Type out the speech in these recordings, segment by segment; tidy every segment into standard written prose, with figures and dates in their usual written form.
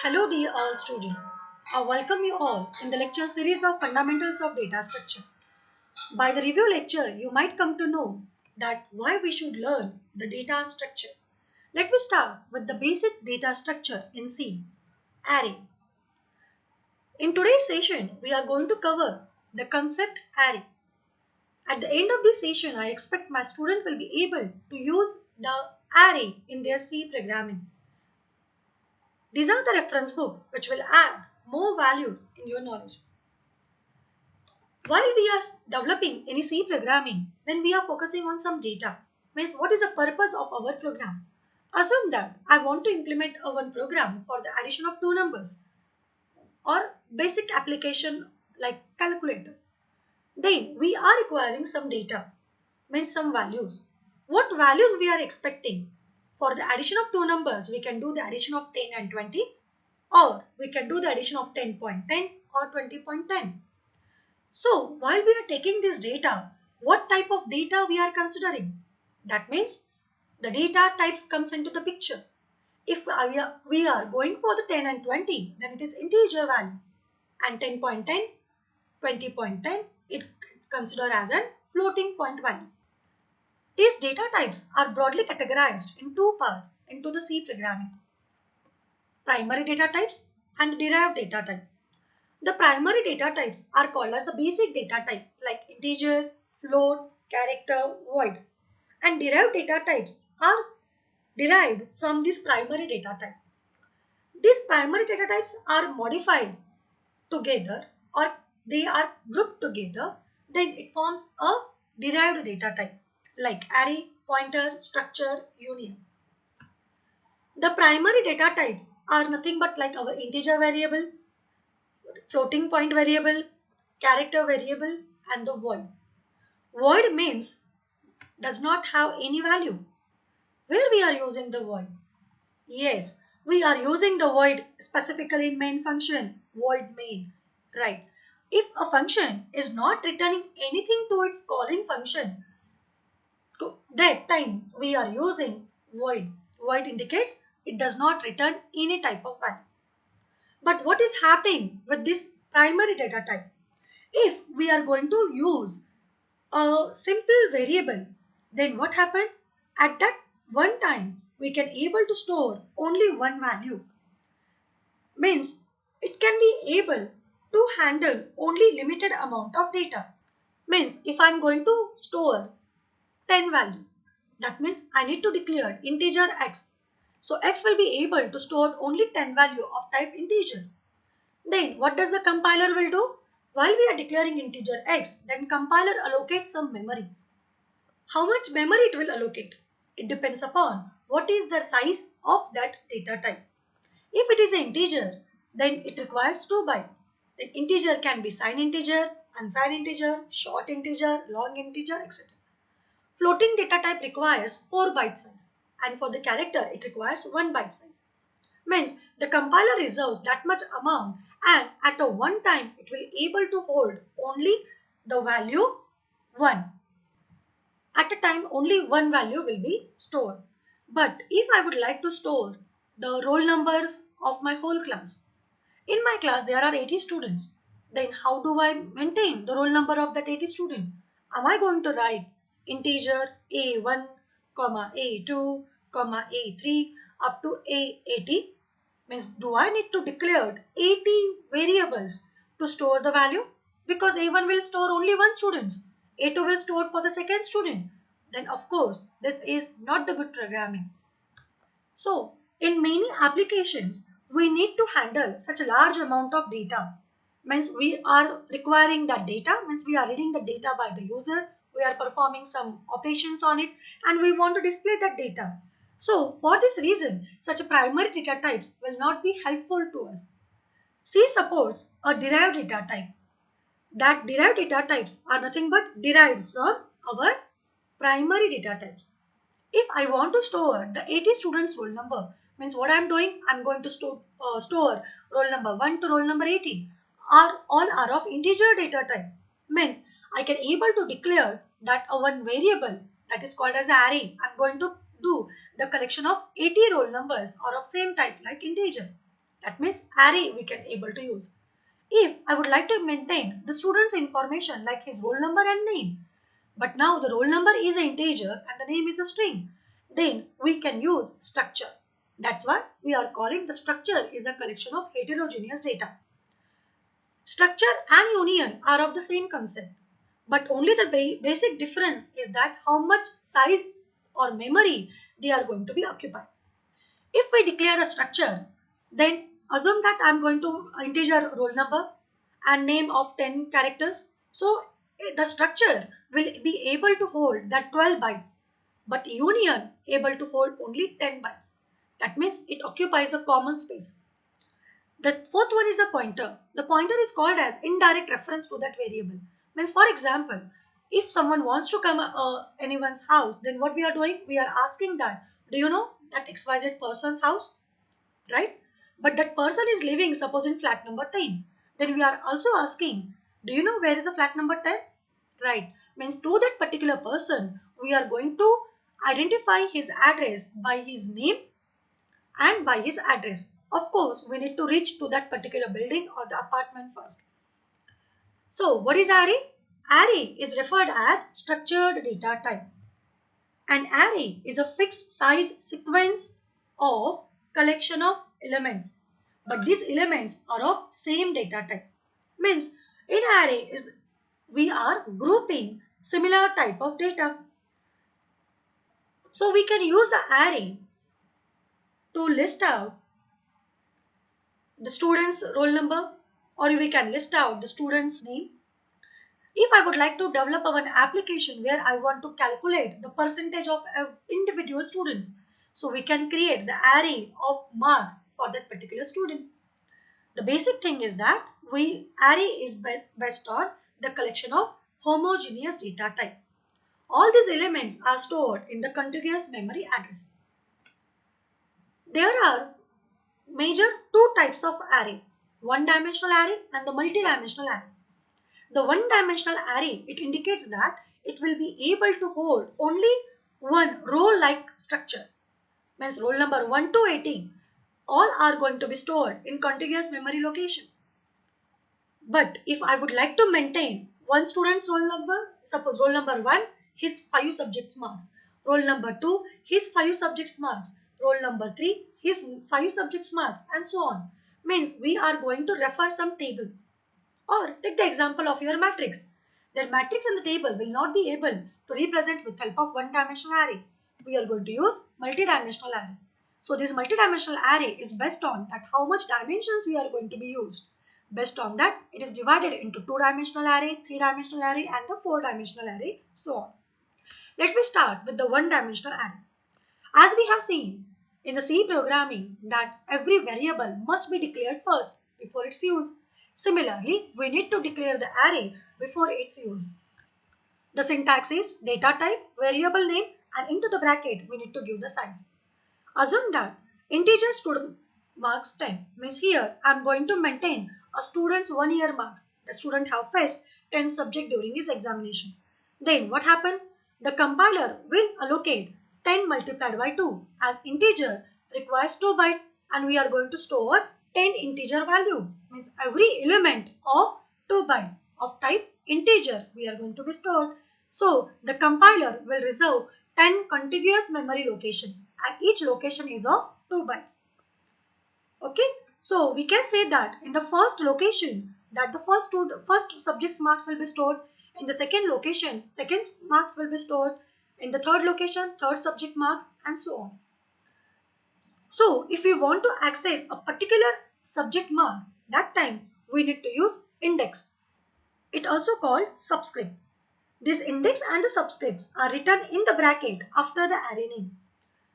Hello dear all students. I welcome you all in the lecture series of Fundamentals of Data Structure. By the review lecture, you might come to know that why we should learn the data structure. Let me start with the basic data structure in C, array. In today's session, we are going to cover the concept array. At the end of this session, I expect my student will be able to use the array in their C programming. These are the reference book which will add more values in your knowledge. While we are developing any C programming, then we are focusing on some data. Means what is the purpose of our program? Assume that I want to implement a one program for the addition of two numbers or basic application like calculator. Then we are requiring some data, means some values. What values we are expecting? For the addition of two numbers, we can do the addition of 10 and 20, or we can do the addition of 10.10 or 20.10. So while we are taking this data, what type of data we are considering? That means the data types comes into the picture. If we are going for the 10 and 20, then it is integer value, and 10.10, 20.10, it considered as a floating point value. These data types are broadly categorized in two parts into the C programming: primary data types and derived data type. The primary data types are called as the basic data type like integer, float, character, void, and derived data types are derived from this primary data type. These primary data types are modified together or they are grouped together, then it forms a derived data type like array, pointer, structure, union. The primary data types are nothing but like our integer variable, floating point variable, character variable, and the void. Void means does not have any value. Where we are using the void? Yes, we are using the void specifically in main function, void main, right? If a function is not returning anything to its calling function, that time we are using void. Void indicates it does not return any type of value. But what is happening with this primary data type? If we are going to use a simple variable, then what happened? At that one time, we can able to store only one value. Means it can be able to handle only limited amount of data. Means if I am going to store 10 value, that means I need to declare integer x. So x will be able to store only 10 value of type integer. Then what does the compiler will do? While we are declaring integer x, then compiler allocates some memory. How much memory it will allocate? It depends upon what is the size of that data type. If it is an integer, then it requires 2 bytes. The integer can be signed integer, unsigned integer, short integer, long integer, etc. Floating data type requires 4 byte size, and for the character it requires 1 byte size. Means the compiler reserves that much amount, and at a one time it will able to hold only the value 1. At a time only one value will be stored. But if I would like to store the roll numbers of my whole class, in my class there are 80 students, then how do I maintain the roll number of that 80 student? Am I going to write integer A1, comma A2, comma A3 up to A80? Means do I need to declare 80 variables to store the value? Because A1 will store only one student, A2 will store for the second student. Then of course this is not the good programming. So in many applications we need to handle such a large amount of data. Means we are requiring that data, means we are reading the data by the user, we are performing some operations on it, and we want to display that data. So for this reason, such a primary data types will not be helpful to us. C supports a derived data type. That derived data types are nothing but derived from our primary data types. If I want to store the 80 students roll number, means what I am doing, I am going to store roll number 1 to roll number 80 are all are of integer data type. Means I can able to declare that a one variable that is called as array. I am going to do the collection of 80 roll numbers or of same type like integer. That means array we can able to use. If I would like to maintain the student's information like his roll number and name, but now the roll number is an integer and the name is a string, then we can use structure. That's why we are calling the structure is a collection of heterogeneous data. Structure and union are of the same concept, but only the basic difference is that how much size or memory they are going to be occupied. If we declare a structure, then assume that I'm going to integer roll number and name of 10 characters. So the structure will be able to hold that 12 bytes, but union able to hold only 10 bytes. That means it occupies the common space. The fourth one is the pointer. The pointer is called as indirect reference to that variable. Means for example, if someone wants to come anyone's house, then what we are doing? We are asking that, do you know that XYZ person's house? Right? But that person is living suppose in flat number 10. Then we are also asking, do you know where is the flat number 10? Right. Means to that particular person, we are going to identify his address by his name and by his address. Of course, we need to reach to that particular building or the apartment first. So, what is array? Array is referred as structured data type. An array is a fixed size sequence of collection of elements. But these elements are of same data type. Means in array is we are grouping similar type of data. So we can use the array to list out the student's roll number, or we can list out the student's name. If I would like to develop an application where I want to calculate the percentage of individual students, so we can create the array of marks for that particular student. The basic thing is that array is based on the collection of homogeneous data type. All these elements are stored in the contiguous memory address. There are major two types of arrays, one-dimensional array and the multi-dimensional array. The one-dimensional array, it indicates that it will be able to hold only one row-like structure. Means roll number 1 to 18, all are going to be stored in contiguous memory location. But if I would like to maintain one student's roll number, suppose roll number 1, his 5 subjects marks. Roll number 2, his 5 subjects marks. Roll number 3, his 5 subjects marks, and so on. Means we are going to refer some table. Or take the example of your matrix. That matrix and the table will not be able to represent with help of one-dimensional array. We are going to use multi-dimensional array. So this multi-dimensional array is based on that how much dimensions we are going to be used. Based on that, it is divided into two-dimensional array, three-dimensional array, and the four-dimensional array, so on. Let me start with the one-dimensional array. As we have seen in the C programming that every variable must be declared first before its use. Similarly, we need to declare the array before its use. The syntax is data type, variable name, and into the bracket we need to give the size. Assume that integer student marks 10 means here I am going to maintain a student's 1 year marks. The student have faced 10 subject during his examination. Then what happened? The compiler will allocate 10 multiplied by 2 as integer requires 2 bytes and we are going to store 10 integer value. Means every element of 2 byte of type integer we are going to be stored. So the compiler will reserve 10 contiguous memory location and each location is of 2 bytes. Okay, so we can say that in the first location that the first subject's marks will be stored. In the second location, second marks will be stored. In the third location, third subject marks, and so on. So if we want to access a particular subject marks, that time we need to use index. It also called subscript. This index and the subscripts are written in the bracket after the array name.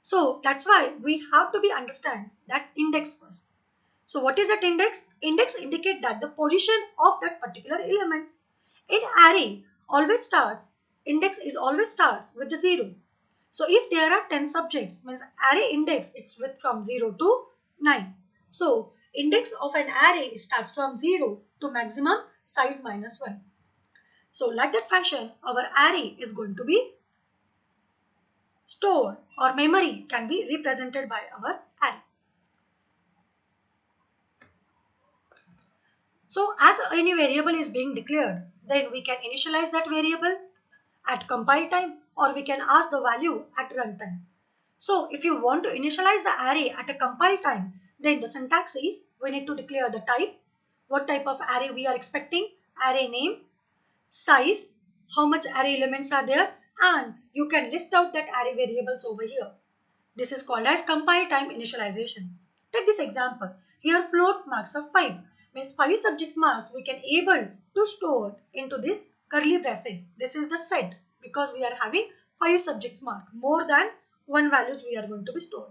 So that's why we have to be understand that index first. So what is that index? Index indicate that the position of that particular element. In array index is always starts with the 0. So if there are 10 subjects means array index it's with from 0 to 9. So index of an array starts from 0 to maximum size minus 1. So like that fashion our array is going to be stored or memory can be represented by our array. So as any variable is being declared, then we can initialize that variable at compile time, or we can ask the value at runtime. So if you want to initialize the array at a compile time, then the syntax is we need to declare the type, what type of array we are expecting, array name, size, how much array elements are there, and you can list out that array variables over here. This is called as compile time initialization. Take this example. Here float marks of 5 means 5 subjects marks we can able to store into this curly braces. This is the set because we are having 5 subjects mark. More than one values we are going to be stored.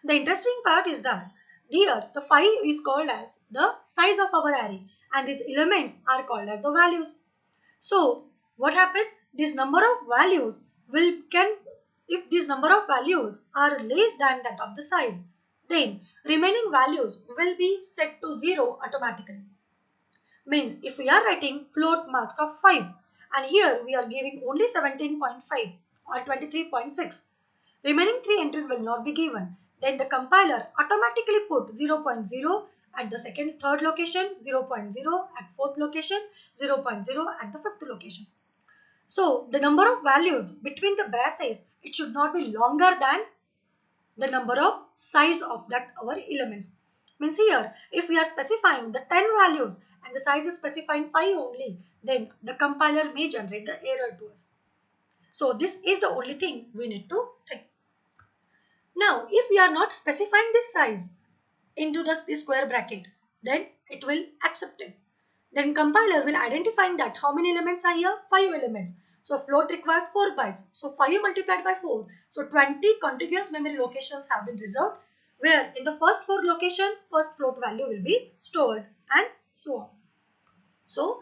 The interesting part is that here the 5 is called as the size of our array and these elements are called as the values. So what happened? This number of values if this number of values are less than that of the size, then remaining values will be set to 0 automatically. Means if we are writing float marks of 5 and here we are giving only 17.5 or 23.6, remaining 3 entries will not be given. Then the compiler automatically put 0.0 at the third location, 0.0 at fourth location, 0.0 at the fifth location. So the number of values between the braces, it should not be longer than the number of size of that our elements. Means here, if we are specifying the 10 values and the size is specifying 5 only, then the compiler may generate the error to us. So this is the only thing we need to think. Now, if we are not specifying this size into the square bracket, then it will accept it. Then compiler will identify that how many elements are here? 5 elements. So float required 4 bytes. So 5 multiplied by 4. So 20 contiguous memory locations have been reserved, where in the first 4 location, first float value will be stored and so on. So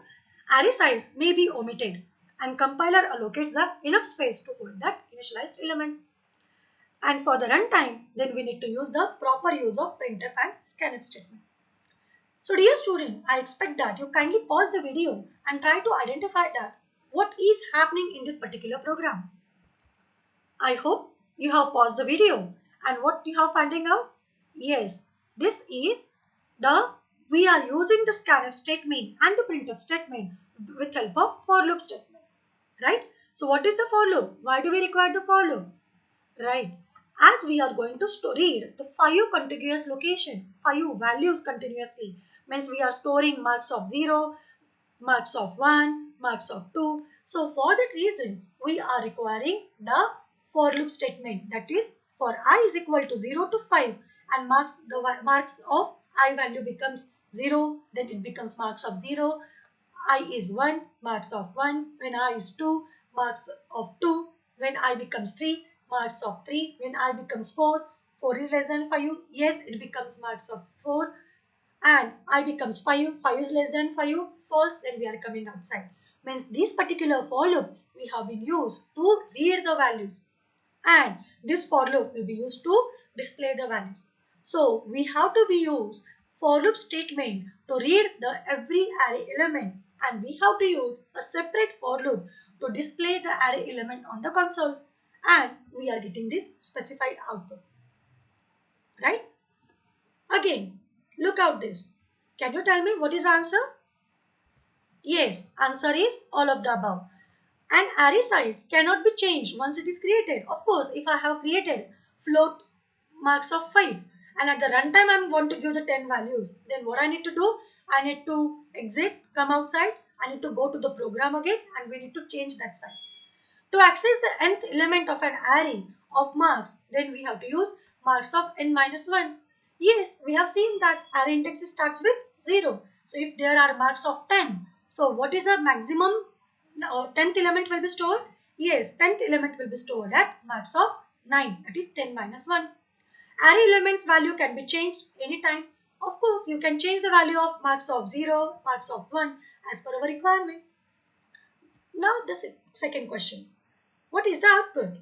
array size may be omitted and compiler allocates the enough space to hold that initialized element. And for the runtime, then we need to use the proper use of printf and scanf statement. So dear student, I expect that you kindly pause the video and try to identify that what is happening in this particular program. I hope you have paused the video and what you have finding out? Yes, this is we are using the scanf statement and the printf statement with help of for loop statement, right? So what is the for loop? Why do we require the for loop? Right. As we are going to read the 5 contiguous location, 5 values continuously, means we are storing marks of 0, marks of 1, marks of 2. So for that reason, we are requiring the for loop statement, that is for I is equal to 0 to 5 and marks of I value becomes 0, then it becomes marks of 0. I is 1, marks of 1. When I is 2, marks of 2. When I becomes 3, marks of 3. When I becomes 4, 4 is less than 5. Yes, it becomes marks of 4. And I becomes 5, 5 is less than 5. False, then we are coming outside. Means this particular for loop we have been used to read the values. And this for loop will be used to display the values. So we have to be used for loop statement to read the every array element. And we have to use a separate for loop to display the array element on the console. And we are getting this specified output, right? Again, look out this. Can you tell me what is the answer? Yes, answer is all of the above. An array size cannot be changed once it is created. Of course, if I have created float marks of 5 and at the runtime I want to give the 10 values, then what I need to do? I need to exit, come outside, I need to go to the program again and we need to change that size. To access the nth element of an array of marks, then we have to use marks of n minus 1. Yes, we have seen that array index starts with 0. So if there are marks of 10, so what is the maximum 10th element will be stored? Yes, 10th element will be stored at marks of 9, that is 10 minus 1. Array elements value can be changed anytime. Of course, you can change the value of marks of 0, marks of 1 as per our requirement. Now the second question. What is the output?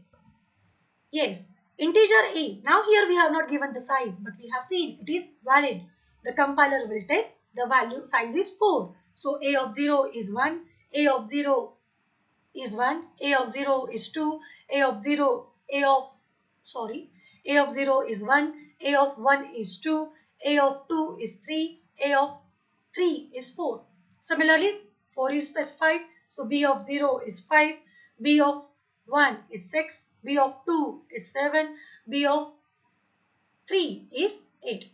Yes, integer a. Now here we have not given the size, but we have seen it is valid. The compiler will take the value size is 4. So a of 0 is 1, a of 0 is 1, a of 0 is 2, a of 0 is 1, a of 1 is 2, a of 2 is 3, a of 3 is 4. Similarly, 4 is specified. So B of 0 is 5. B of 1 is 6. B of 2 is 7. B of 3 is 8.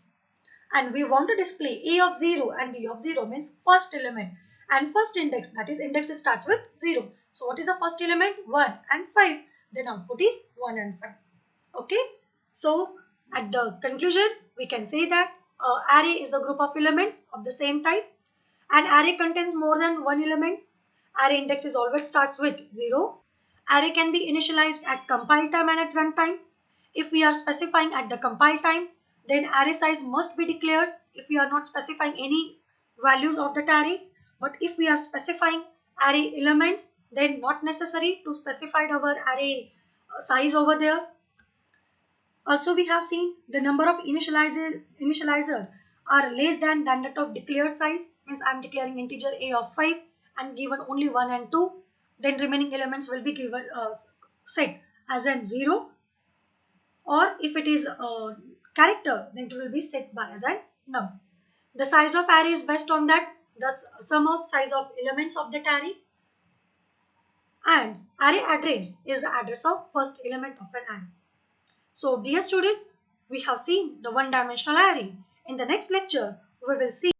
And we want to display A of 0 and B of 0 means first element and first index, that is index starts with 0. So what is the first element? 1 and 5. Then output is 1 and 5. Okay. So at the conclusion we can say that array is the group of elements of the same type. An array contains more than one element. Array index is always starts with 0. Array can be initialized at compile time and at runtime. If we are specifying at the compile time, then array size must be declared if we are not specifying any values of that array. But if we are specifying array elements, then not necessary to specify our array size over there. Also, we have seen the number of initializer are less than that of declared size. Means I am declaring integer a of 5 and given only 1 and 2. Then remaining elements will be given set as an 0. Or if it is a character, then it will be set by as an num. The size of array is based on that the sum of size of elements of that array. And array address is the address of first element of an array. So dear student, we have seen the one-dimensional array. In the next lecture, we will see